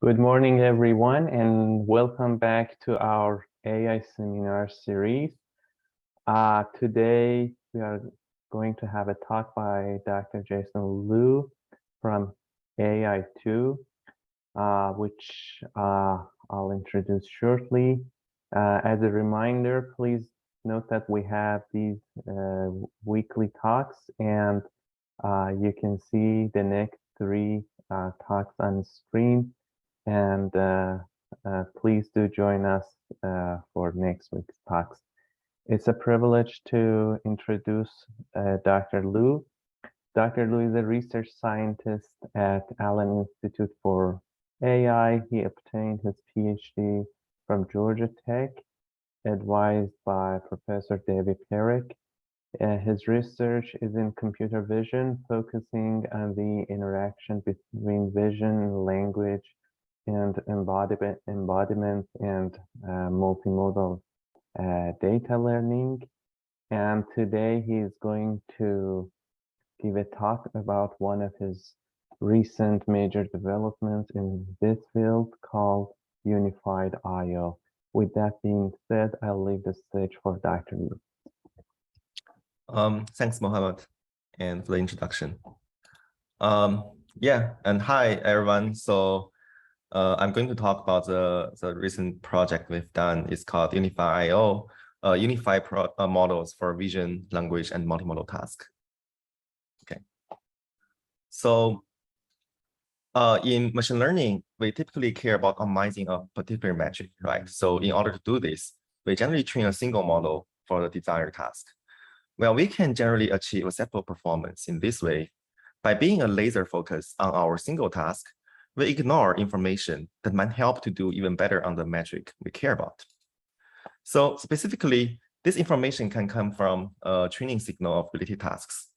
Good morning, everyone, and welcome back to our AI seminar series. Today, we are going to have a talk by Dr. Jiasen Lu from AI2, which I'll introduce shortly. As a reminder, please note that we have these weekly talks, and you can see the next three talks on screen. And please do join us for next week's talks. It's a privilege to introduce Dr. Lu. Dr. Lu is a research scientist at Allen Institute for AI. He obtained his Ph.D. from Georgia Tech, advised by Professor Devi Parikh. His research is in computer vision, focusing on the interaction between vision, language, and embodiment and multimodal data learning. And today he is going to give a talk about one of his recent major developments in this field called Unified I/O. With that being said, I'll leave the stage for Dr. Lu. Thanks, Mohammed, and for the introduction. And hi, everyone. So I'm going to talk about the recent project we've done. It's called Unified I/O, unified models for vision, language, and multimodal task. Okay. So in machine learning, we typically care about optimizing a particular metric, right? So in order to do this, we generally train a single model for the desired task. Well, we can generally achieve acceptable performance in this way by being a laser focus on our single task. We ignore information that might help to do even better on the metric we care about. So specifically, this information can come from a training signal of related tasks.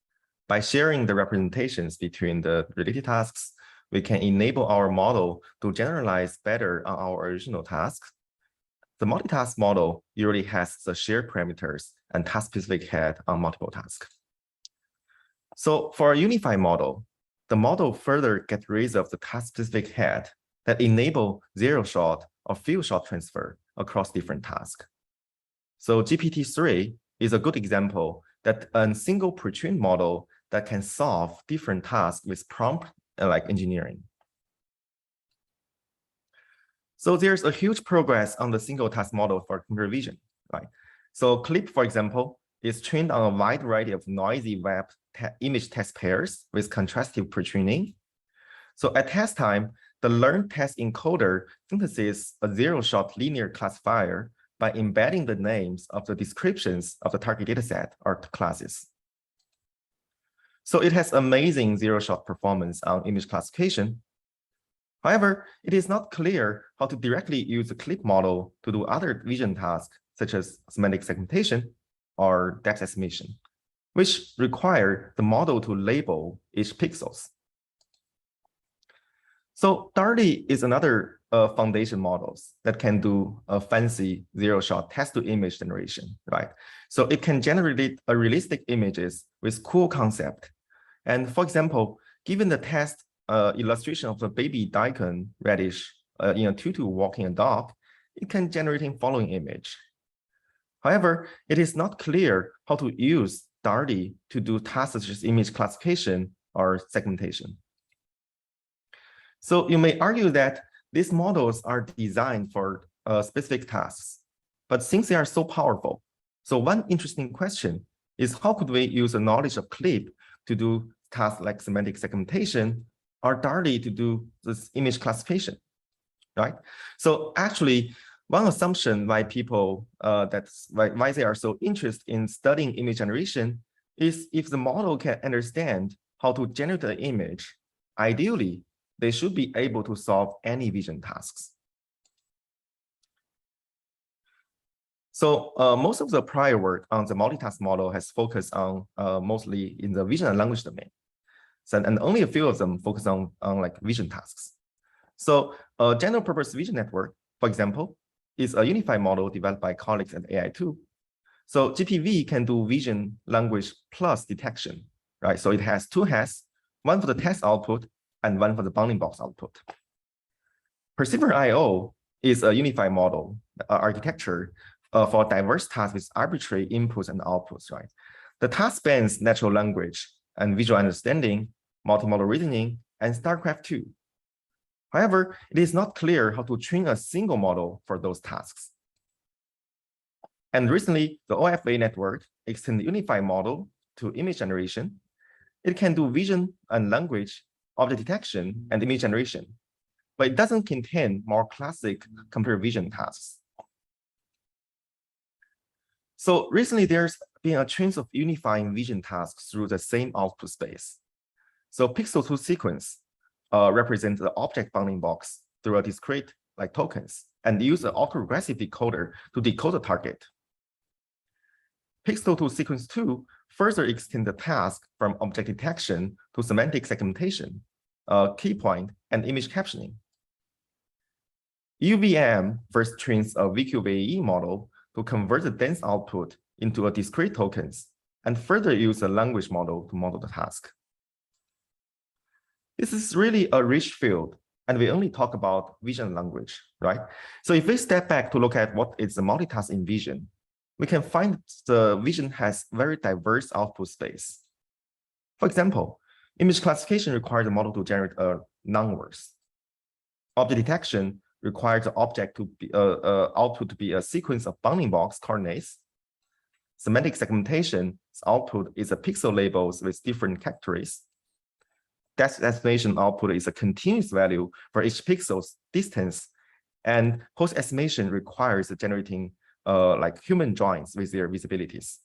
By sharing the representations between the related tasks, we can enable our model to generalize better on our original tasks. The multitask model usually has the shared parameters and task-specific head on multiple tasks. So for a unified model, the model further gets rid of the task-specific head that enable zero-shot or few-shot transfer across different tasks. So GPT-3 is a good example that a single pre-trained model that can solve different tasks with prompt like engineering. So there's a huge progress on the single task model for computer vision, right? So CLIP, for example, is trained on a wide variety of noisy web image test pairs with contrastive pre-training. So at test time, the learned test encoder synthesizes a zero-shot linear classifier by embedding the names of the descriptions of the target dataset or classes. So it has amazing zero-shot performance on image classification. However, it is not clear how to directly use the CLIP model to do other vision tasks, such as semantic segmentation or depth estimation, which require the model to label each pixels. So DARDI is another foundation models that can do a fancy zero-shot text-to-image generation, right? So it can generate a realistic images with cool concept. And for example, given the test illustration of the baby daikon radish in a tutu walking a dog, it can generate the following image. However, it is not clear how to use DARDI to do tasks such as image classification or segmentation. So you may argue that these models are designed for specific tasks, but since they are so powerful, so one interesting question is how could we use the knowledge of CLIP to do tasks like semantic segmentation or DARDI to do this image classification, right? So actually, one assumption why people why they are so interested in studying image generation is if the model can understand how to generate an image, ideally, they should be able to solve any vision tasks. So most of the prior work on the multitask model has focused on mostly in the vision and language domain. So, and only a few of them focus on like vision tasks. So a general purpose vision network, for example, is a unified model developed by colleagues at AI2. So GPV can do vision, language, plus detection, right? So it has two heads, one for the text output and one for the bounding box output. Perceiver I/O is a unified model architecture for diverse tasks with arbitrary inputs and outputs, right? The task spans natural language and visual understanding, multimodal reasoning, and StarCraft 2. However, it is not clear how to train a single model for those tasks. And recently, the OFA network extended the unified model to image generation. It can do vision and language, object detection, and image generation, but it doesn't contain more classic computer vision tasks. So recently, there's been a trend of unifying vision tasks through the same output space. So pixel 2 sequence represents the object bounding box through a discrete like tokens and use an autoregressive decoder to decode the target. Pixel 2 sequence 2 further extend the task from object detection to semantic segmentation, key point, and image captioning. UVM first trains a VQVAE model to convert the dense output into a discrete tokens and further use a language model to model the task. This is really a rich field, and we only talk about vision language, right? So if we step back to look at what is the multitask in vision, we can find the vision has very diverse output space. For example, image classification requires the model to generate non-words. Object detection requires the object to be output to be a sequence of bounding box coordinates. Semantic segmentation's output is a pixel labels with different characteristics. Estimation output is a continuous value for each pixel's distance, and post-estimation requires generating like human joints with their visibilities.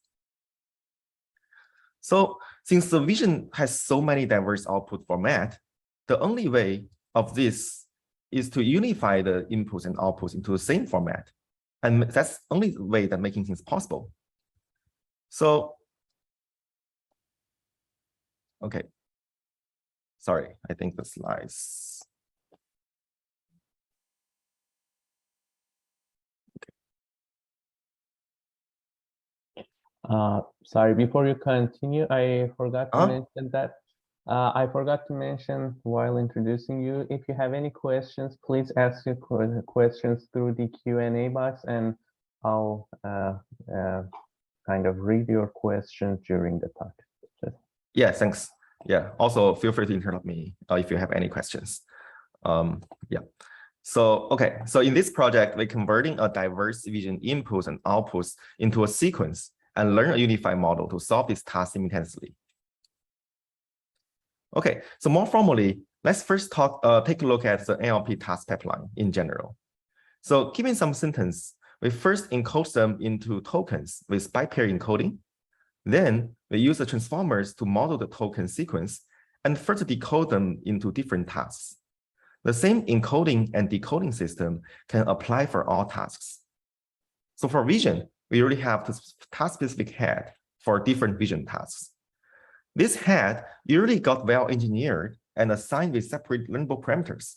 So since the vision has so many diverse output format, the only way of this is to unify the inputs and outputs into the same format. And that's the only way that making things possible. So, okay. Sorry, I think the slides. Sorry, before you continue, I forgot to mention that. I forgot to mention while introducing you, if you have any questions, please ask your questions through the Q&A box, and I'll kind of read your questions during the talk. Yeah, thanks. Yeah, also feel free to interrupt me if you have any questions. Yeah. So, okay, so in this project, we're converting a diverse vision inputs and outputs into a sequence and learn a unified model to solve this task simultaneously. Okay, so more formally, let's first take a look at the NLP task pipeline in general. So given some sentence, we first encode them into tokens with byte-pair encoding. Then we use the transformers to model the token sequence and further decode them into different tasks. The same encoding and decoding system can apply for all tasks. So for vision, we already have the task-specific head for different vision tasks. This head usually got well engineered and assigned with separate learnable parameters.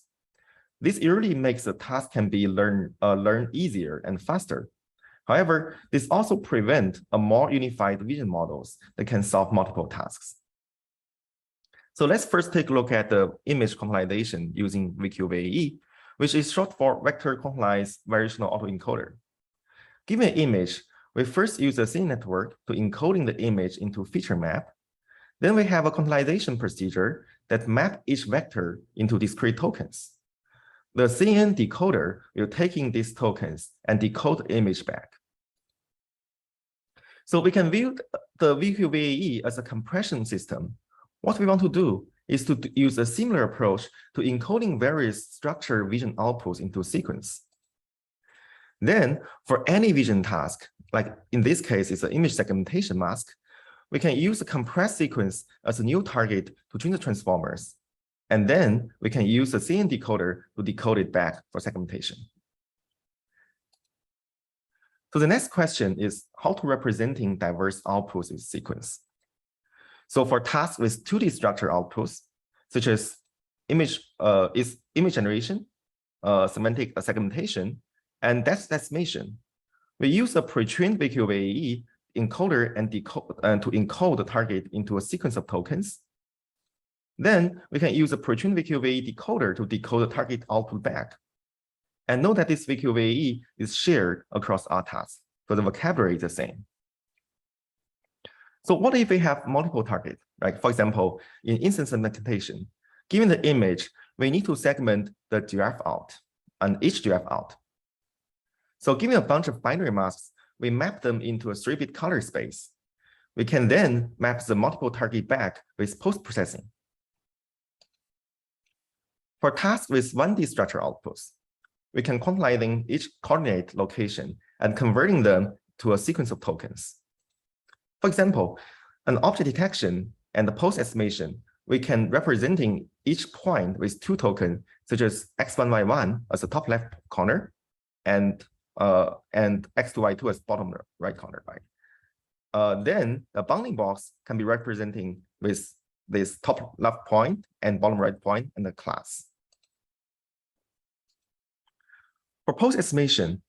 This usually makes the task can be learned easier and faster. However, this also prevents a more unified vision models that can solve multiple tasks. So let's first take a look at the image quantization using VQVAE, which is short for Vector Quantized Variational Autoencoder. Given an image, we first use a CNN network to encoding the image into feature map. Then we have a quantization procedure that map each vector into discrete tokens. The CNN decoder will take in these tokens and decode the image back. So we can view the VQVAE as a compression system. What we want to do is to use a similar approach to encoding various structured vision outputs into a sequence. Then for any vision task, like in this case, it's an image segmentation mask, we can use a compressed sequence as a new target to train the transformers. And then we can use the CNN decoder to decode it back for segmentation. So the next question is how to representing diverse outputs in sequence. So for tasks with 2D structure outputs, such as image generation, semantic segmentation, and decimation, we use a pre-trained VQVAE encoder and to encode the target into a sequence of tokens. Then we can use a pre-trained VQVAE decoder to decode the target output back. And note that this VQVE is shared across all tasks, so the vocabulary is the same. So what if we have multiple targets, right? For example, in instance segmentation, given the image, we need to segment the giraffe out and each giraffe out. So given a bunch of binary masks, we map them into a 3-bit color space. We can then map the multiple target back with post-processing. For tasks with 1D structure outputs, we can quantize each coordinate location and converting them to a sequence of tokens. For example, an object detection and the post estimation, we can representing each point with 2 tokens, such as x1, y1 as the top left corner, and x2, y2 as bottom right corner, right? Then the bounding box can be representing with this top left point and bottom right point in the class. For post estimation,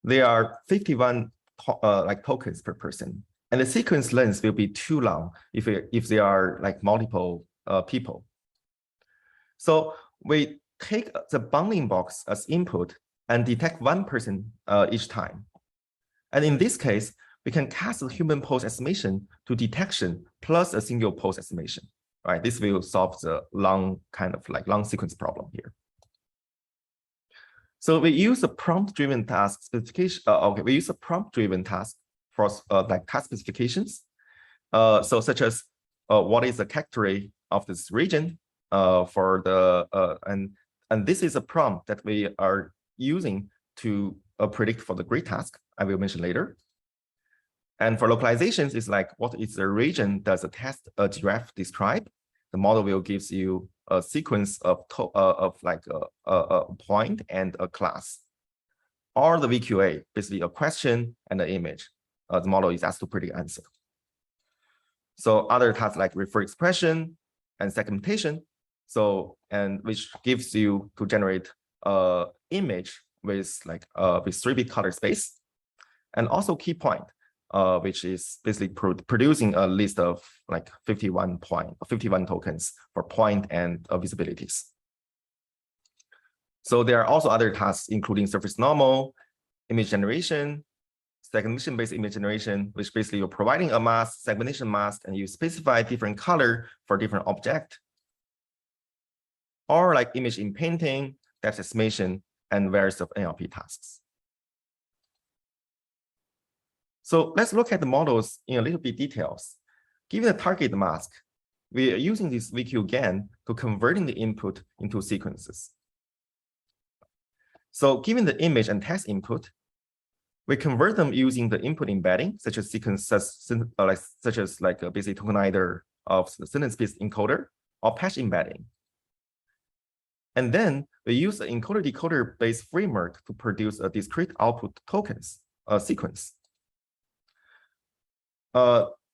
there are 51 tokens per person, and the sequence length will be too long if they are like multiple people. So we take the bounding box as input and detect 1 person each time. And in this case, we can cast a human post estimation to detection plus a single post estimation, right? This will solve the long long sequence problem here. So we use a prompt-driven task specification. We use a prompt-driven task for task specifications. So such as what is the category of this region for the and this is a prompt that we are using to predict for the grid task. I will mention later. And for localizations, it's like what is the region does a test giraffe describe? The model will gives you a sequence of like a point and a class, or the VQA, basically a question and an image. The model is asked to predict answer. So other tasks like refer expression and segmentation. So and which gives you to generate image with like with 3-bit color space, and also key point, which is basically producing a list of like 51 tokens for point and visibilities. So there are also other tasks, including surface normal, image generation, segmentation-based image generation, which basically you're providing a mask, segmentation mask, and you specify different color for different object. Or like image in painting, depth estimation, and various of NLP tasks. So let's look at the models in a little bit details. Given the target mask, we are using this VQ-GAN to converting the input into sequences. So given the image and text input, we convert them using the input embedding, such as sequences, such as a basic tokenizer of the sentence-based encoder or patch embedding. And then we use the encoder-decoder-based framework to produce a discrete output tokens sequence.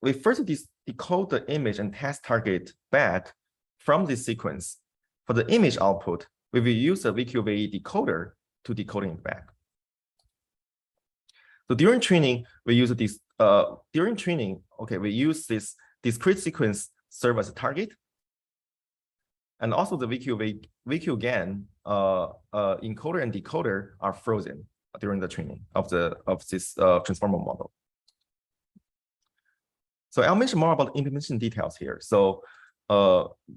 We first decode the image and test target back from this sequence. For the image output, we will use a VQVE decoder to decoding it back. So during training, we use this. We use this discrete sequence serve as a target, and also the VQ-GAN encoder and decoder are frozen during the training of this transformer model. So I'll mention more about implementation details here. So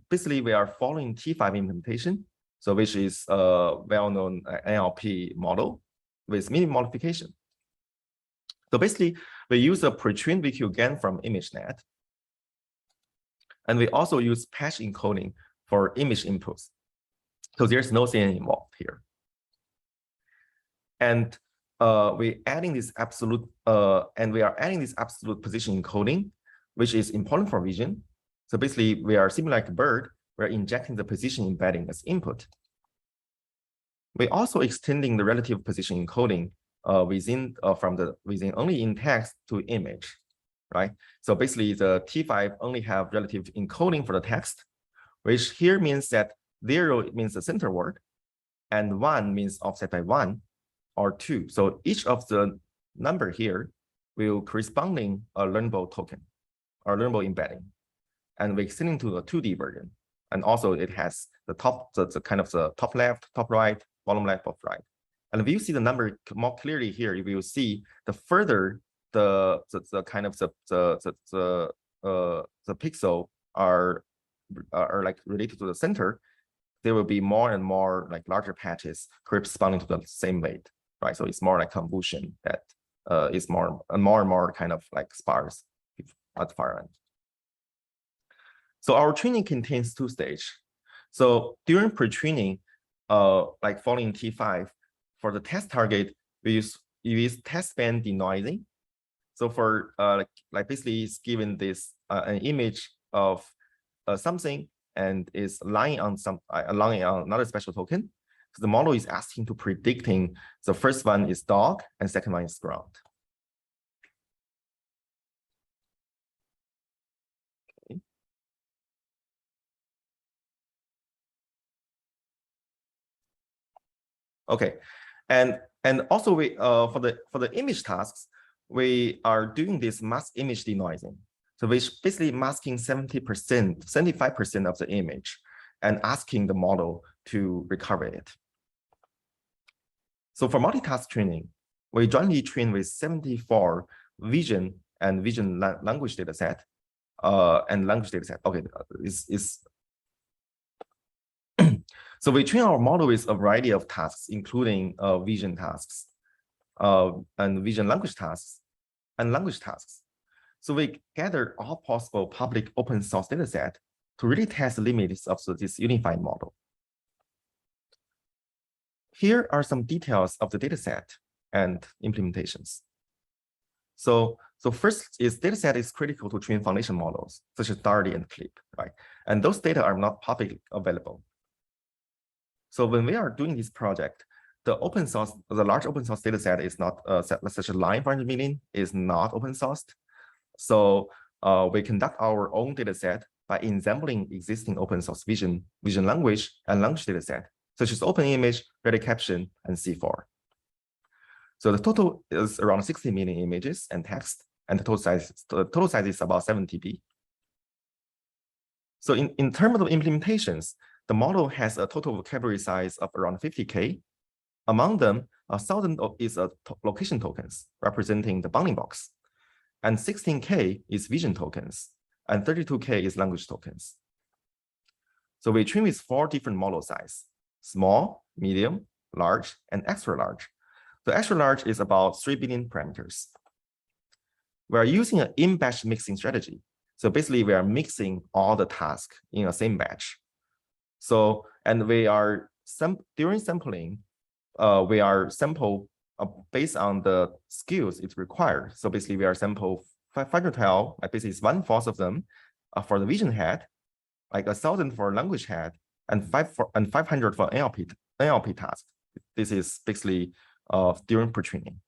basically, we are following T5 implementation, so which is a well-known NLP model with minimal modification. So basically, we use a pre-trained VQ-GAN from ImageNet, and we also use patch encoding for image inputs. So there's no CNN involved here. And we are adding this absolute position encoding, which is important for vision. So basically, we are similar like a bird. We're injecting the position embedding as input. We're also extending the relative position encoding within only in text to image, right? So basically, the T5 only have relative encoding for the text, which here means that 0 means the center word, and 1 means offset by 1 or 2. So each of the number here will corresponding a learnable token or learnable embedding, and we're extending to the 2D version. And also it has the top, the kind of the top left, top right, bottom left, bottom right. And if you see the number more clearly here, you will see the further the kind of the pixel are like related to the center, there will be more and more like larger patches corresponding to the same weight, right? So it's more like convolution that is more and more kind of like sparse at the far end. So our training contains two stages. So during pre-training, like following T5, for the test target, we use test band denoising. So for like basically it's given this an image of something and is lying on another special token. So the model is asking to predicting the first one is dog and second one is ground. Okay, and also we for the image tasks, we are doing this mask image denoising. So we're basically masking 75% of the image and asking the model to recover it. So for multitask training, we jointly train with 74 vision and vision language dataset and language dataset. Okay, so we train our model with a variety of tasks, including vision tasks and vision language tasks and language tasks. So we gather all possible public open source dataset to really test the limits of this unified model. Here are some details of the dataset and implementations. So first is dataset is critical to train foundation models such as DARDI and CLIP, right? And those data are not publicly available. So when we are doing this project, the large open source dataset is not such a line 400 million is not open sourced. So we conduct our own dataset by ensembling existing open source vision language and language dataset, such as OpenImage, Ready Caption, and C4. So the total is around 60 million images and text, and the total size is about 7 TB. So in terms of implementations, the model has a total vocabulary size of around 50K. Among them, 1,000 is location tokens representing the bounding box, and 16K is vision tokens, and 32K is language tokens. So we train with 4 different model size: small, medium, large, and extra large. The extra large is about 3 billion parameters. We are using an in-batch mixing strategy. So basically, we are mixing all the tasks in a same batch. So, and we are during sampling, we are sample based on the skills it's required. So basically, we are sample 512, like basically it's 1/4 of them for the vision head, like 1,000 for language head, and 500 for NLP task. This is basically during pre-training.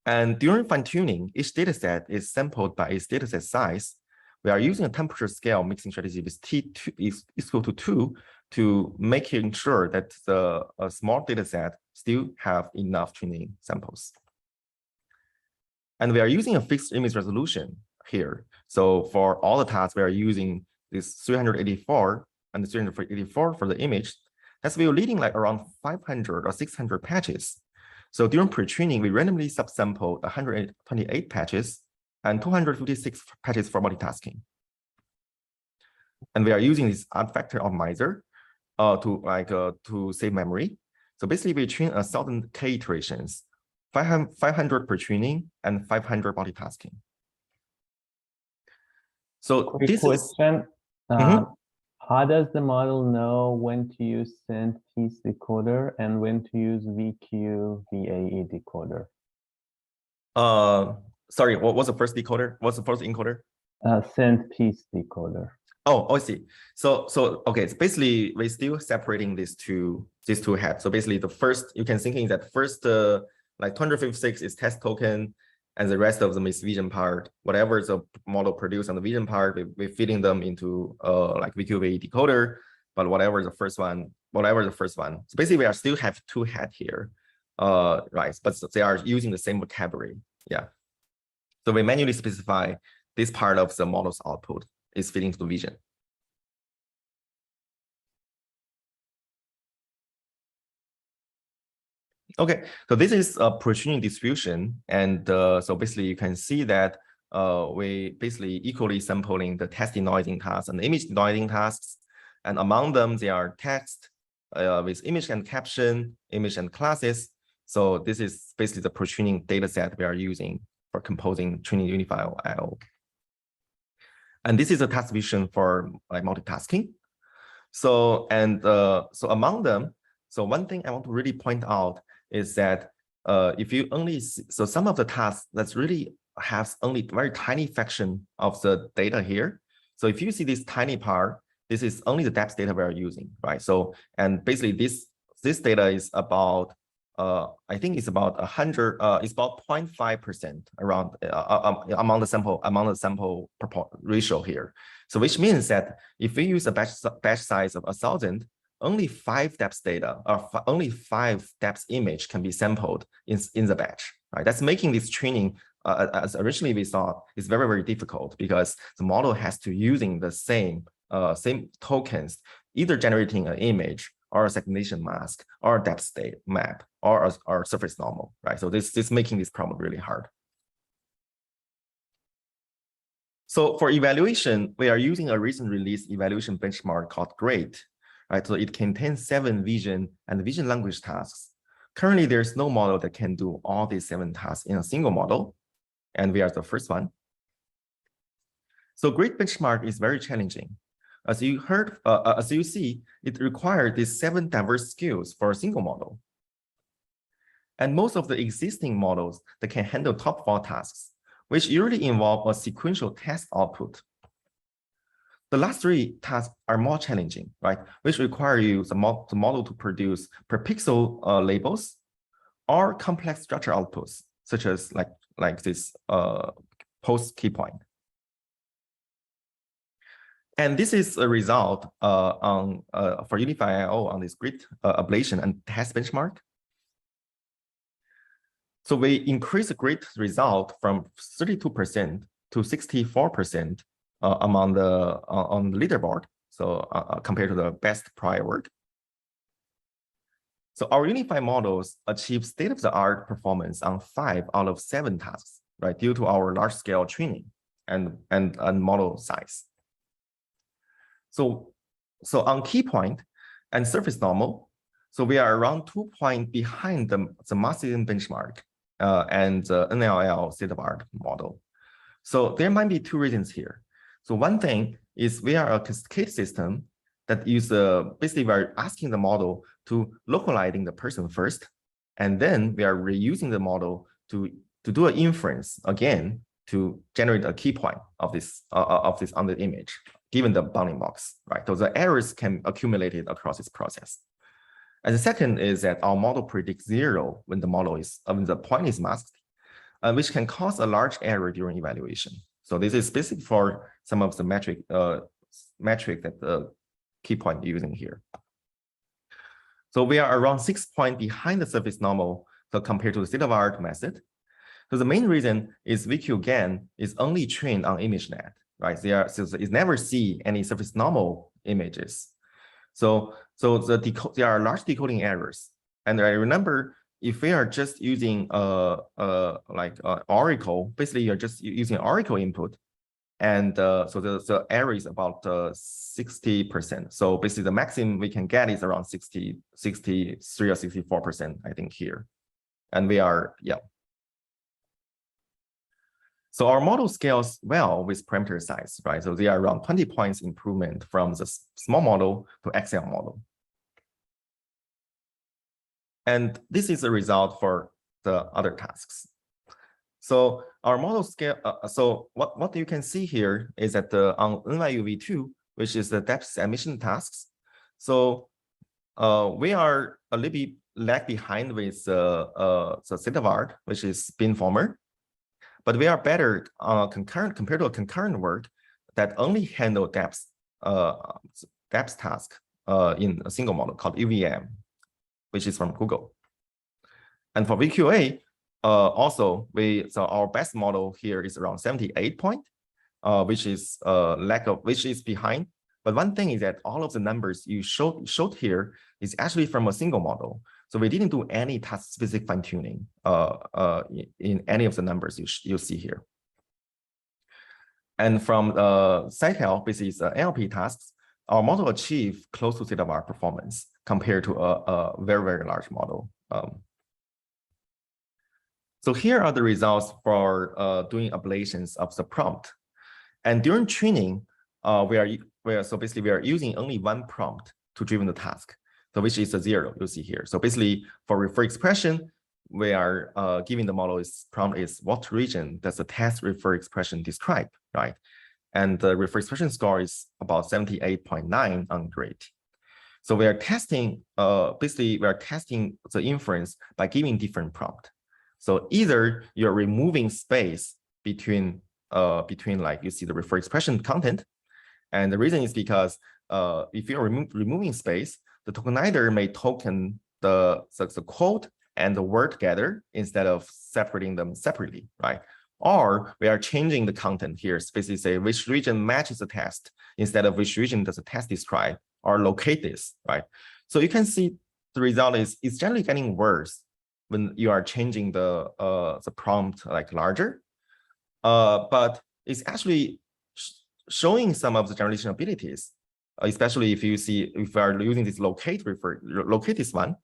And during fine-tuning, each dataset is sampled by its dataset size. We are using a temperature scale mixing strategy with T2 is equal to 2 to making sure that the small dataset still have enough training samples. And we are using a fixed image resolution here. So for all the tasks, we are using this 384 and the 384 for the image. That's we are leading like around 500 or 600 patches. So during pre-training, we randomly subsampled 128 patches and 256 patches for multitasking. And we are using this artifactor optimizer to save memory. So basically, we train 1,000 K iterations, 500 pre-training and 500 multitasking. So quick this question. How does the model know when to use send piece decoder and when to use VQ VAE decoder? Sorry, what was the first decoder? What's the first encoder? Send piece decoder. Oh, I see. So okay, it's basically we're still separating these two heads. So basically, the first you can think that first like 256 is test token, and the rest of them is vision part. Whatever the model produced on the vision part, we're feeding them into like VQ-VAE decoder. But whatever the first one. So basically, we are still have 2 heads here, right? But they are using the same vocabulary. Yeah. So we manually specify this part of the model's output is feeding to the vision. Okay, so this is a pre-training distribution, and so basically you can see that we basically equally sampling the text denoising tasks and image denoising tasks, and among them they are text with image and caption, image and classes. So this is basically the pre-training data set we are using for composing training unified IO. And this is a task vision for like multitasking. So so among them, so one thing I want to really point out is that if you only see, so some of the tasks that's really has only very tiny fraction of the data here. So if you see this tiny part, this is only the depth data we are using, right? So and basically this data is about I think it's about 100. It's about 0.5% around among the sample ratio here. So which means that if we use a batch size of 1,000, only 5 depth data or only 5 depth image can be sampled in the batch, right? That's making this training, as originally we thought, is very, very difficult because the model has to using the same tokens, either generating an image or a segmentation mask or a depth state map or surface normal, right? So this making this problem really hard. So for evaluation, we are using a recent release evaluation benchmark called GRADE, right? So it contains 7 vision and vision language tasks. Currently, there's no model that can do all these 7 tasks in a single model, and we are the first one. So GRADE benchmark is very challenging. As you heard, as you see, it required these 7 diverse skills for a single model. And most of the existing models that can handle top 4 tasks, which usually involve a sequential test output. The last 3 tasks are more challenging, right? Which require you the model to produce per pixel labels or complex structure outputs, such as like this post key point. And this is a result for Unified IO on this grid ablation and test benchmark. So we increase the grid result from 32% to 64% on the leaderboard. So compared to the best prior work. So our unified models achieve state-of-the-art performance on 5 out of 7 tasks, right? Due to our large-scale training and model size. So on key point and surface normal, so we are around 2 points behind the Massive benchmark and the NLL state-of-the-art model. So there might be 2 reasons here. So one thing is we are a cascade system that use basically we're asking the model to localizing the person first, and then we are reusing the model to do an inference again to generate a key point of this on the image, given the bounding box, right? So the errors can accumulate it across this process. And the second is that our model predicts 0 when when the point is masked, which can cause a large error during evaluation. So this is specific for some of the metric that the key point using here. So we are around 6 points behind the surface normal compared to the state-of-the-art method. So the main reason is VQGAN is only trained on ImageNet, right? So it never see any surface normal images. So there are large decoding errors. And I remember if we are just using Oracle, basically you're just using Oracle input, and so the error is about 60%. So basically the maximum we can get is around 63 or 64%, I think here. And we are, yeah. So our model scales well with parameter size, right? So they are around 20 points improvement from the small model to XL model. And this is the result for the other tasks. So our model scale, so what you can see here is that on NYUV2, which is the depth emission tasks, so we are a little bit lag behind with the state-of-the-art, which is beamformer, but we are better compared to a concurrent work that only handle depth task in a single model called UVM, which is from Google. And for VQA, also so our best model here is around 78 point, which is behind But one thing is that all of the numbers you showed here is actually from a single model. So we didn't do any task-specific fine-tuning in any of the numbers you see here. And from Cytel, basically NLP tasks, our model achieved close to state-of-the-art performance compared to a very, very large model. So here are the results for doing ablations of the prompt. And during training, we are using only one prompt to driven the task, so which is a 0 you see here. So basically for refer expression, we are giving the model prompt is what region does the test refer expression describe, right? And the refer expression score is about 78.9 on grade. So we are testing, basically we are testing the inference by giving different prompt. So either you're removing space between like you see the refer expression content. And the reason is because if you're removing space, the tokenizer may token the quote and the word together instead of separating them separately, right? Or we are changing the content here, basically say which region matches the test instead of which region does the test describe or locate this, right? So you can see the result is it's generally getting worse when you are changing the prompt like larger, but it's actually showing some of the generation abilities, especially if you are using this locate this one,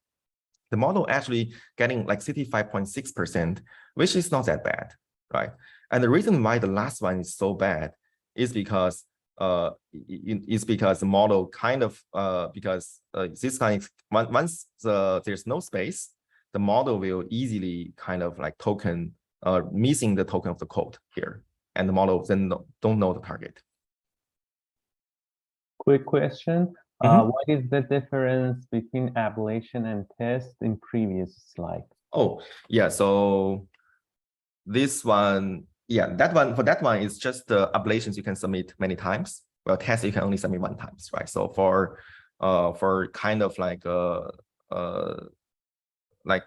the model actually getting like 65.6%, which is not that bad, right? And the reason why the last one is so bad is because the model kind of because this kind of, once there's no space, the model will easily kind of like token missing the token of the code here, and the model then don't know the target. Quick question. What is the difference between ablation and test in previous slide? Oh, yeah. So this one, yeah, for that one is just the ablations you can submit many times. Well, test you can only submit one times, right? So for kind of like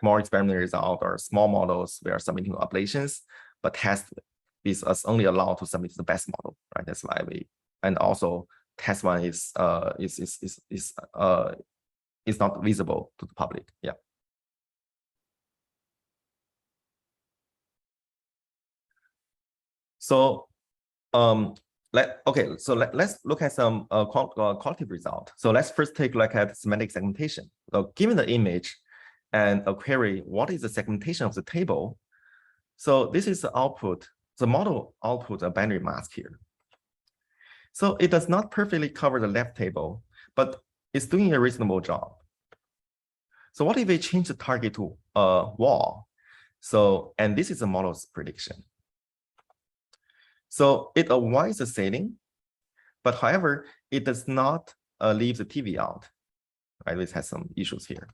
more experimental result or small models, we are submitting ablations, but test is us only allowed to submit the best model, right? That's why and also test one is not visible to the public. Yeah. So let's look at some qualitative result. So let's first take a look at semantic segmentation. So given the image and a query, what is the segmentation of the table? So this is the output. The model outputs a binary mask here. So it does not perfectly cover the left table, but it's doing a reasonable job. So what if we change the target to a wall? So, and this is the model's prediction. So it avoids the shading, but however, it does not leave the TV out, right? This has some issues here.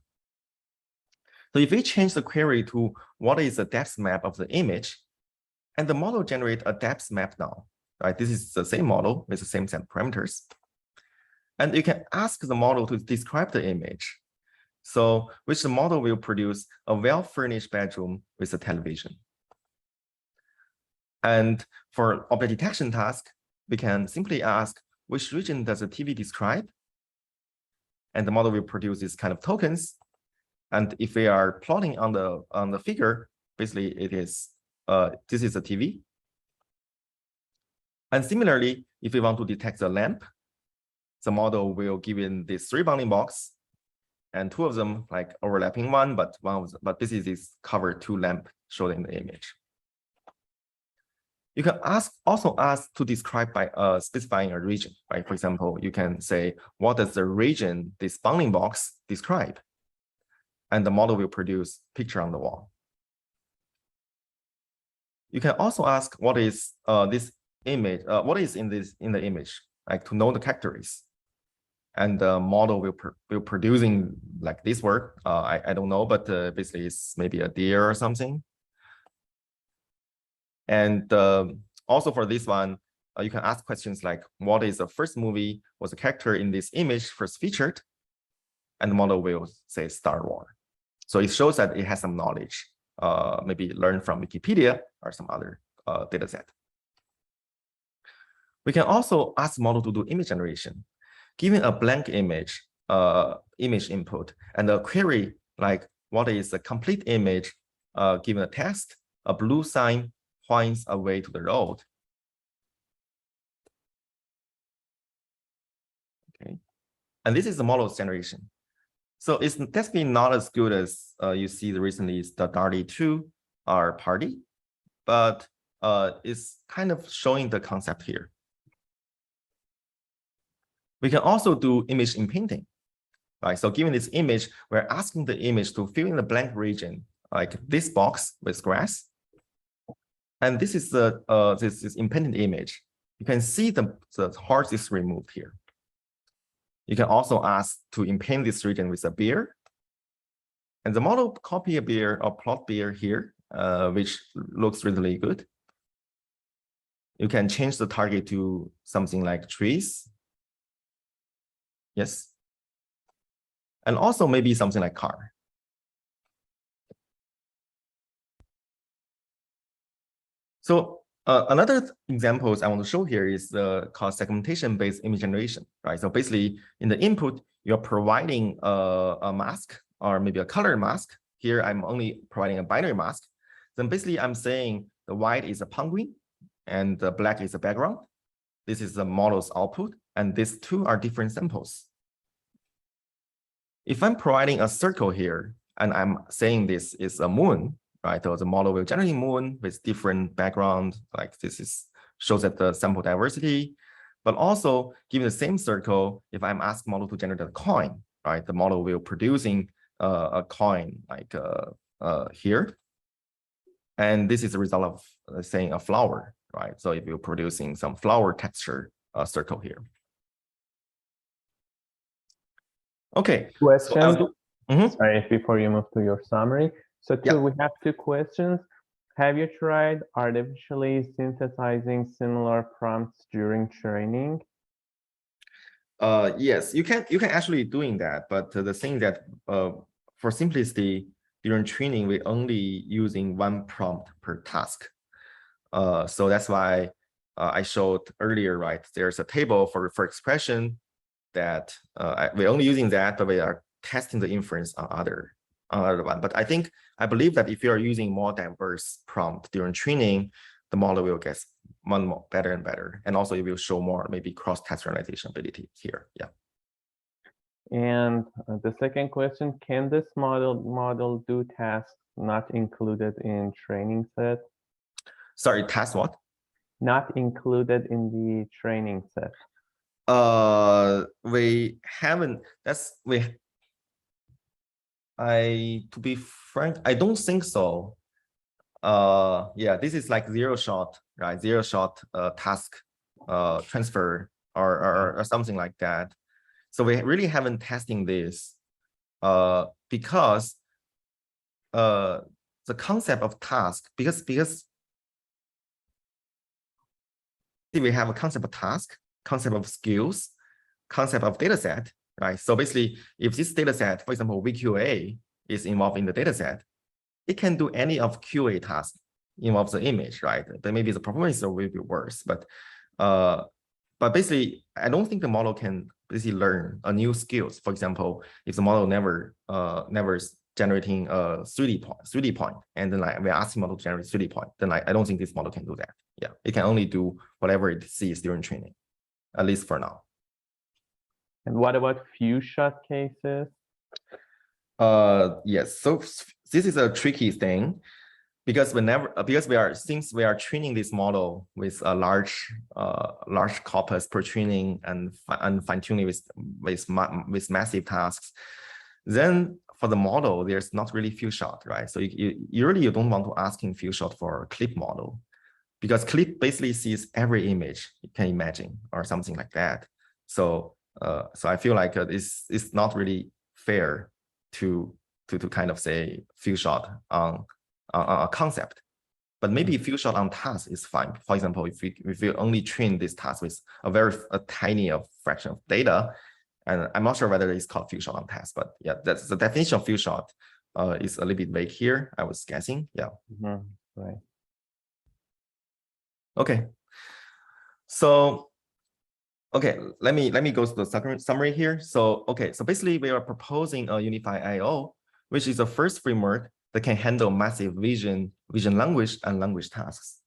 So if we change the query to what is the depth map of the image, and the model generate a depth map now, right? This is the same model with the same set of parameters. And you can ask the model to describe the image. So which the model will produce a well-furnished bedroom with a television. And for object detection task, we can simply ask which region does the TV describe? And the model will produce these kind of tokens. And if we are plotting on the figure, basically it is this is a TV. And similarly, if we want to detect the lamp, the model will give in these 3 bounding box, and 2 of them like overlapping one, but this is covered 2 lamp shown in the image. You can also ask to describe by specifying a region, right? For example, you can say, what does the region this bounding box describe? And the model will produce picture on the wall. You can also ask what is this image, what is in the image, like to know the characteristics. And the model will producing like this word. I don't know, but basically it's maybe a deer or something. And also for this one, you can ask questions like, what is the first movie was the character in this image first featured? And the model will say Star Wars. So it shows that it has some knowledge, maybe learned from Wikipedia or some other data set. We can also ask the model to do image generation. given a blank image, image input, and a query like what is a complete image, given a text, a blue sign points away to the road. Okay, and this is the model generation. So it's definitely not as good as you see recently is the DARDI2 or party, but it's kind of showing the concept here. We can also do image imprinting, right? So given this image, we're asking the image to fill in the blank region, like this box with grass. And this is the this imprinted image. You can see the heart is removed here. You can also ask to imprint this region with a beer. And the model copy a beer or plot beer here, which looks really good. You can change the target to something like trees. Yes. And also maybe something like car. So another examples I want to show here is called segmentation-based image generation, right? So basically in the input, you're providing a mask or maybe a color mask. Here, I'm only providing a binary mask. Then basically I'm saying the white is a penguin and the black is a background. This is the model's output, and these two are different samples. If I'm providing a circle here and I'm saying this is a moon, right? So the model will generate moon with different background, like this is shows that the sample diversity, but also given the same circle, if I'm asking model to generate a coin, right? The model will producing a coin like here. And this is the result of saying a flower, right? So if you're producing some flower texture circle here. Okay. Question. So Sorry, before you move to your summary. So we have two questions. Have you tried artificially synthesizing similar prompts during training? Yes, you can actually doing that, but the thing that for simplicity during training we only using one prompt per task. So that's why I showed earlier, right? There's a table for expression that we're only using that, but we are testing the inference on other one. But I believe that if you are using more diverse prompt during training, the model will get more better and better, and also it will show more maybe cross-test realization ability here. Yeah. And the second question: can this model do tasks not included in training set? Sorry, task what? Not included in the training set. We haven't. To be frank, I don't think so. Yeah, this is like zero shot, right? Zero shot task transfer or something like that. So we really haven't testing this because the concept of task, because we have a concept of task, concept of skills, concept of data set, right? So basically, if this data set, for example, VQA is involved in the data set, it can do any of QA tasks involves the image, right? Then maybe the performance will be worse, but basically, I don't think the model can basically learn a new skills. For example, if the model never generating a 3D point, and then like we're asking model to generate 3D point, then I don't think this model can do that. Yeah, it can only do whatever it sees during training, at least for now. And what about few shot cases? Yes, so this is a tricky thing because since we are training this model with a large corpus per training and fine-tuning with massive tasks, then for the model there's not really few shot, right? So you don't want to ask in few shot for a clip model, because clip basically sees every image you can imagine or something like that. So I feel like it's not really fair to kind of say few shot on a concept, but maybe few shot on task is fine. For example, if we only train this task with a tiny fraction of data, and I'm not sure whether it's called few shot on task, but yeah, that's the definition of few shot is a little bit vague here. I was guessing, yeah. Right. Okay. So Okay, let me go to the summary here. So so basically we are proposing a unified I/O, which is the first framework that can handle massive vision language and language tasks.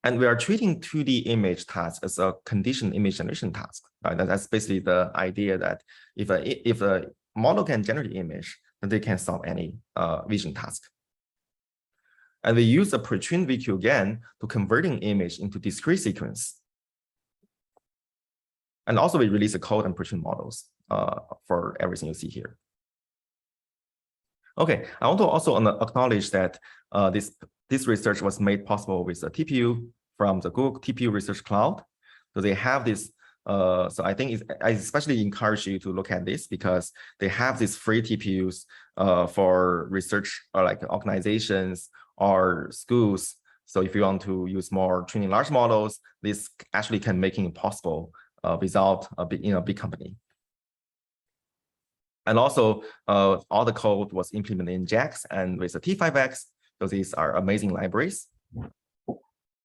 And we are treating 2D image tasks as a conditioned image generation task. Right? That's basically the idea that if a model can generate image, then they can solve any vision task. And we use a pre-trained VQ again to converting image into discrete sequence. And also we release a code and pre-trained models for everything you see here. Okay, I want to also acknowledge that this research was made possible with a TPU from the Google TPU Research Cloud. So they have this, so I think I especially encourage you to look at this because they have these free TPUs for research or like organizations or schools. So if you want to use more training large models, this actually can make it possible without a big company. And also, all the code was implemented in JAX and with the T5X. So these are amazing libraries.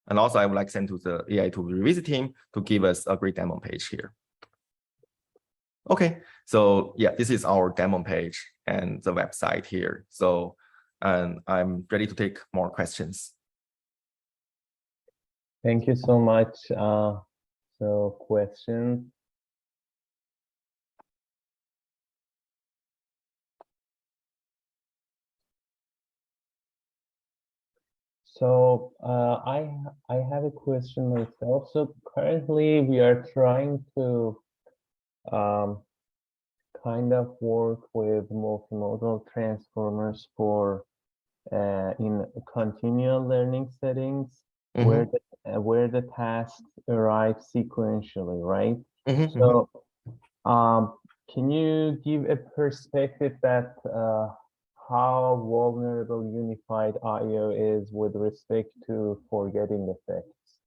And also, I would like to send to the AI to revisit team to give us a great demo page here. Okay, so yeah, this is our demo page and the website here. So, and I'm ready to take more questions. Thank you so much. So question. So I have a question myself. So currently we are trying to kind of work with multimodal transformers for in continual learning settings where the tasks arrive sequentially, right? So can you give a perspective that how vulnerable unified I/O is with respect to forgetting effects?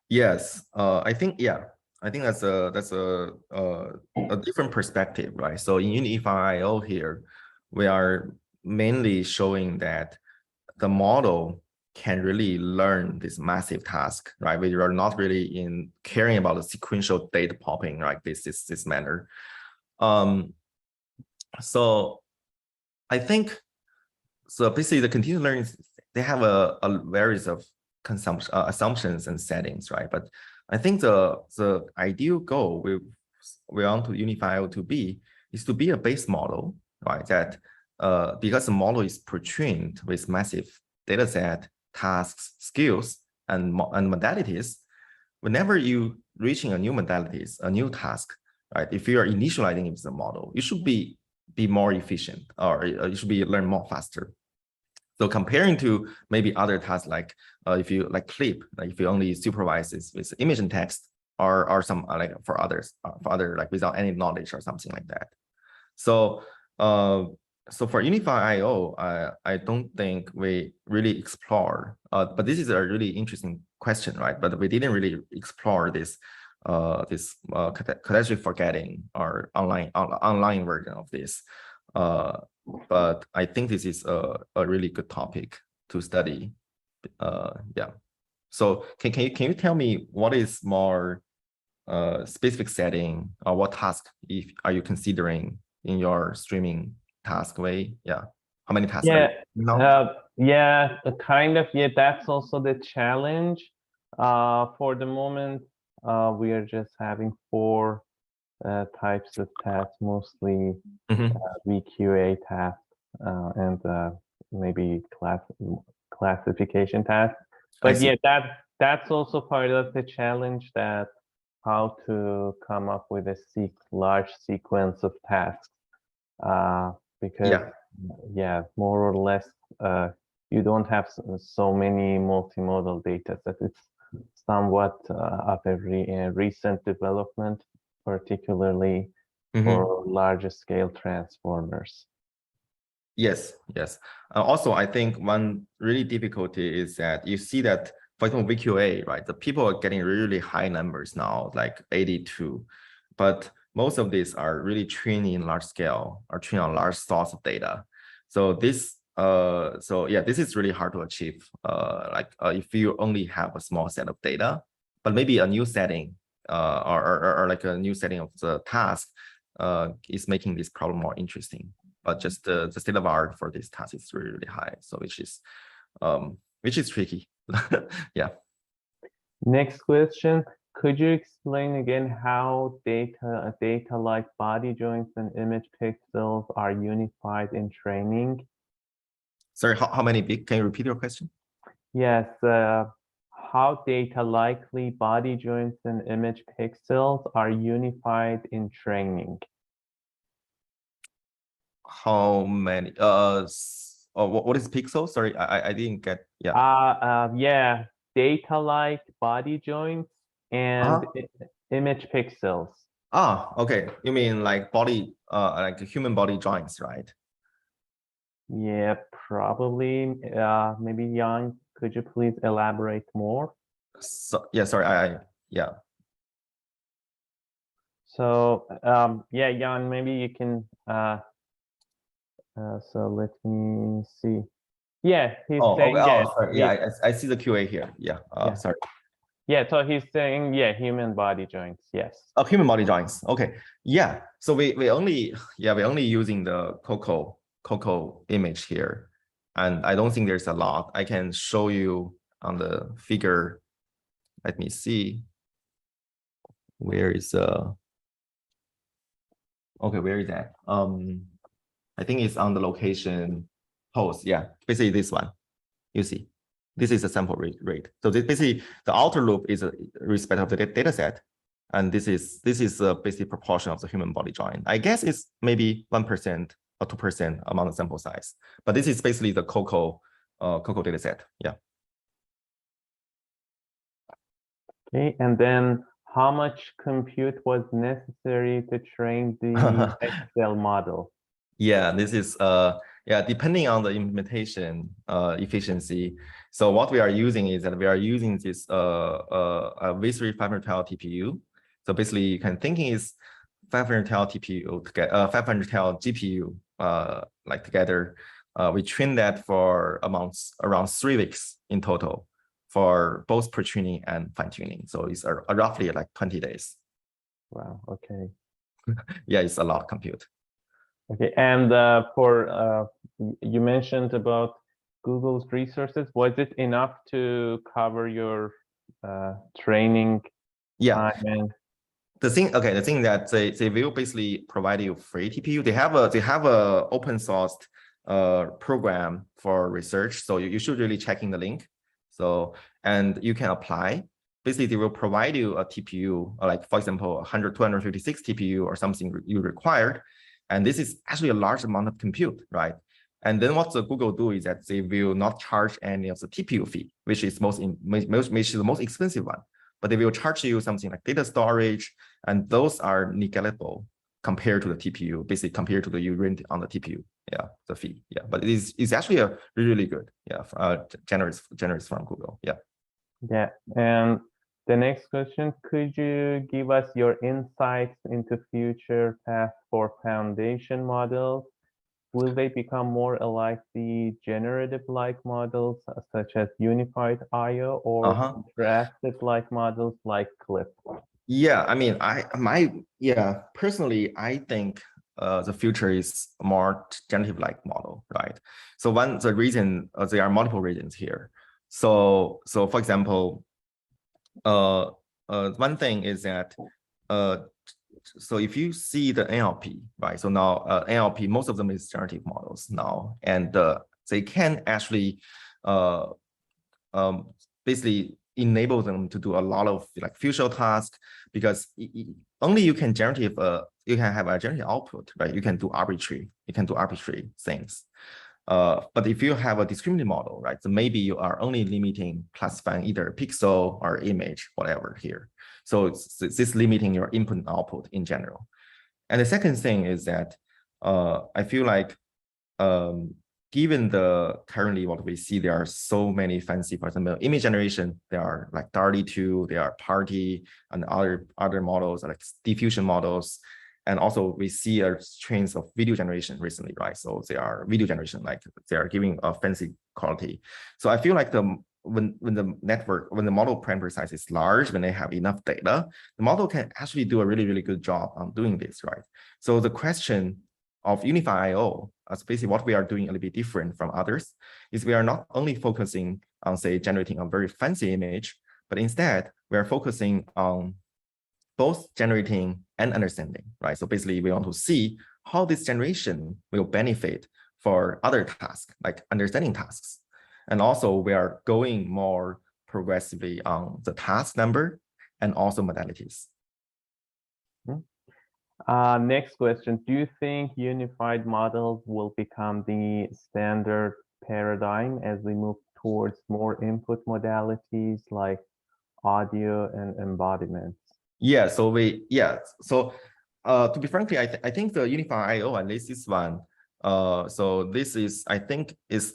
Yes, I think that's a different perspective, right? So in unified I/O here, we are mainly showing that the model can really learn this massive task, right? We are not really in caring about the sequential data popping, right? This manner. So I think so. Basically, the continuous learning they have a various of assumptions and settings, right? But I think the ideal goal we want to unify I/O to be is to be a base model, right? That because the model is pre-trained with massive data set, tasks, skills, and modalities, whenever you reaching a new modalities, a new task, right? If you are initializing it with the model, you should be more efficient, or you should be learn more faster. So comparing to maybe other tasks like if you like clip, like if you only supervise this with image and text, or some like for others, for other like without any knowledge or something like that. So so for unified I/O, I don't think we really explore. But this is a really interesting question, right? But we didn't really explore this catastrophic forgetting or online version of this. But I think this is a really good topic to study. Yeah. So can you tell me what is more specific setting or what task are you considering in your streaming task way? Yeah. How many tasks? Yeah. Yeah. Kind of. Yeah, that's also the challenge. For the moment, we are just having 4 types of tasks, mostly VQA tasks and maybe classification tasks. But yeah, that's also part of the challenge, that how to come up with a large sequence of tasks, because more or less you don't have so many multimodal data sets. It's somewhat of a recent development, particularly for larger scale transformers. Yes. Also, I think one really difficulty is that you see that, for example, VQA, right? The people are getting really high numbers now, like 82, but most of these are really trained in large scale or trained on large source of data. So this, this is really hard to achieve. If you only have a small set of data, but maybe a new setting, or like a new setting of the task is making this problem more interesting. But just the state of art for this task is really, really high. So which is tricky. Yeah. Next question. Could you explain again how data like body joints and image pixels are unified in training? Sorry, how many big? Can you repeat your question? Yes. How data likely body joints and image pixels are unified in training? How many? What is pixel? Sorry, I didn't get. Yeah. Yeah. Data like body joints and image pixels. Okay. You mean like body, like human body joints, right? Yeah, probably. Maybe Jan, could you please elaborate more? So yeah, sorry, yeah. So yeah, Jan, maybe you can so let me see. Yeah, he's saying okay. yes. Sorry. Yeah, I see the QA here. Yeah. Yeah. Sorry. Yeah, so he's saying yeah, human body joints. Yes. Oh, human body joints. Okay. Yeah. So we only using the Coco image here, and I don't think there's a lot. I can show you on the figure. Let me see. Where is okay, where is that? I think it's on the location host. Yeah, basically this one. You see, this is a sample rate. So this basically the outer loop is a respect of the data set, and this is a basic proportion of the human body joint. I guess it's maybe 1% or 2% among the sample size, but this is basically the Coco data set. Yeah. Okay, and then how much compute was necessary to train the Excel model? Yeah, this is yeah, depending on the implementation efficiency. So what we are using is that we are using this a V3 512 TPU. So basically, you can think is 512 TPU to get 512 GPU like together. We train that for around 3 weeks in total for both pre-training and fine-tuning. So it's roughly like 20 days. Wow. Okay. Yeah, it's a lot of compute. Okay, and for you mentioned about Google's resources. Was it enough to cover your training time? And the thing that they will basically provide you free TPU. They have a open source program for research. So you should really check in the link. So and you can apply. Basically, they will provide you a TPU, like for example, 256 TPU or something you required. And this is actually a large amount of compute, right? And then what the Google do is that they will not charge any of the TPU fee, which is the most expensive one. But they will charge you something like data storage, and those are negligible compared to the TPU, basically compared to the you rent on the TPU, yeah, the fee, yeah. But it's actually a really good, yeah, generous from Google, yeah. Yeah, and the next question, could you give us your insights into future path for foundation models? Will they become more alike the generative-like models, such as unified I/O, or contrasted-like models like CLIP? Yeah, I mean, personally, I think the future is a more generative-like model, right? So the reason there are multiple reasons here. So for example, one thing is that so if you see the NLP, right? So now NLP, most of them is generative models now, and they can actually basically enable them to do a lot of like future tasks, because only you can have a generative output, right? You can do arbitrary things. But if you have a discriminative model, right, so maybe you are only limiting classifying either pixel or image, whatever here. So it's limiting your input and output in general. And the second thing is that I feel like given the currently what we see, there are so many fancy, for example, image generation, there are like DALL-E 2, there are Party and other models like diffusion models. And also we see trends of video generation recently, right? So they are video generation, like they are giving a fancy quality. So I feel like when the model parameter size is large, when they have enough data, the model can actually do a really good job on doing this, right? So the question of Unify IO, as basically what we are doing a little bit different from others, is we are not only focusing on, say, generating a very fancy image, but instead we are focusing on both generating and understanding, right? So basically we want to see how this generation will benefit for other tasks, like understanding tasks. And also we are going more progressively on the task number and also modalities. Next question, do you think unified models will become the standard paradigm as we move towards more input modalities like audio and embodiments? Yeah, so to be frankly, I think the Unify IO, at least this one, so this is, I think is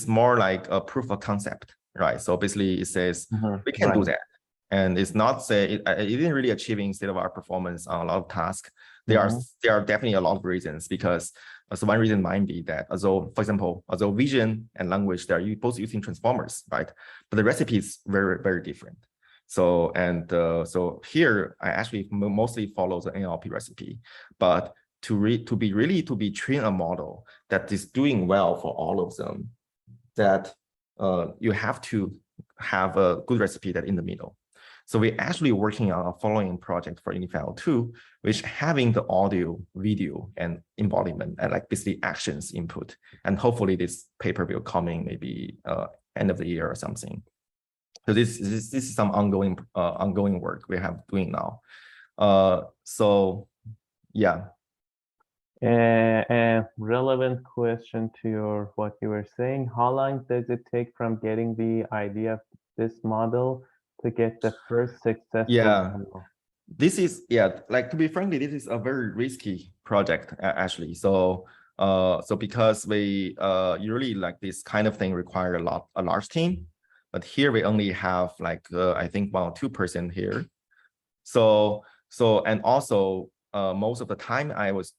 more like a proof of concept, right? So basically it says we can do that. And it's not say it didn't really achieving state-of-the-art performance on a lot of tasks. There are definitely a lot of reasons, because so one reason might be that although, for example, although vision and language, they're both using transformers, right? But the recipe is very different. So so here I actually mostly follow the NLP recipe, but to be train a model that is doing well for all of them, that you have to have a good recipe that in the middle. So we're actually working on a following project for Unify 2, which having the audio, video, and embodiment, and like basically actions input. And hopefully this paper will come in maybe end of the year or something. So this is some ongoing work we have doing now. So yeah. A relevant question to what you were saying, how long does it take from getting the idea of this model to get the first successful model? This is, like, to be frankly, this is a very risky project actually. So because we usually like this kind of thing require a large team, but here we only have like I think 1 or 2% here. So and also most of the time I was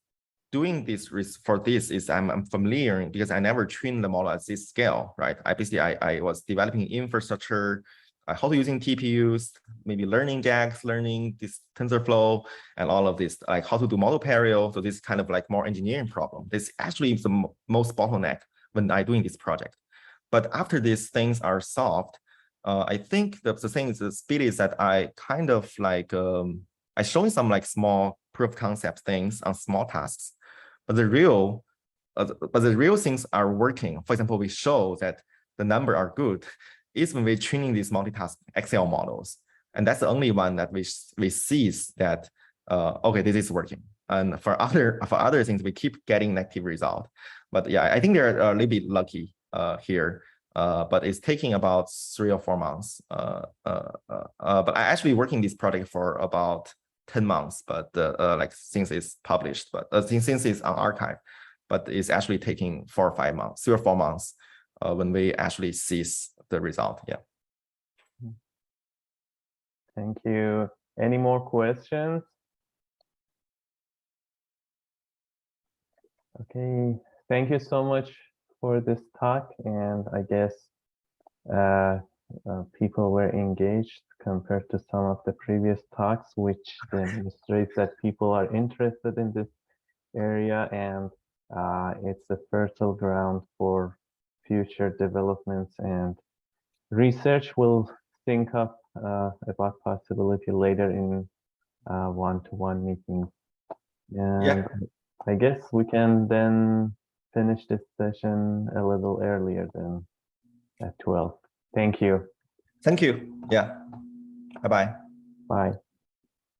doing this for this is I'm familiar because I never trained the model at this scale, right? I was developing infrastructure, how to using TPUs, maybe learning JAX, learning this TensorFlow, and all of this, like how to do model parallel. So this kind of like more engineering problem. This actually is the most bottleneck when I doing this project. But after these things are solved, I think the thing is the speed is that I kind of like I showing some like small proof of concept things on small tasks, but the real things are working. For example, we show that the number are good is when we're training these multitask Excel models, and that's the only one that we see that okay, this is working. And for other things, we keep getting negative result. But yeah, I think they're a little bit lucky here. But it's taking about 3 or 4 months. But I actually working this project for about 10 months, but like since it's published, but since it's on archive, but it's actually taking 4 or 5 months, 3 or 4 months when we actually see the result. Yeah. Thank you. Any more questions? Okay, thank you so much for this talk, and I guess people were engaged compared to some of the previous talks, which demonstrates that people are interested in this area, and it's a fertile ground for future developments and research. We'll think of about possibility later in one-to-one meetings. And I guess we can then finish this session a little earlier than at 12. Thank you. Thank you. Yeah. Bye-bye. Bye.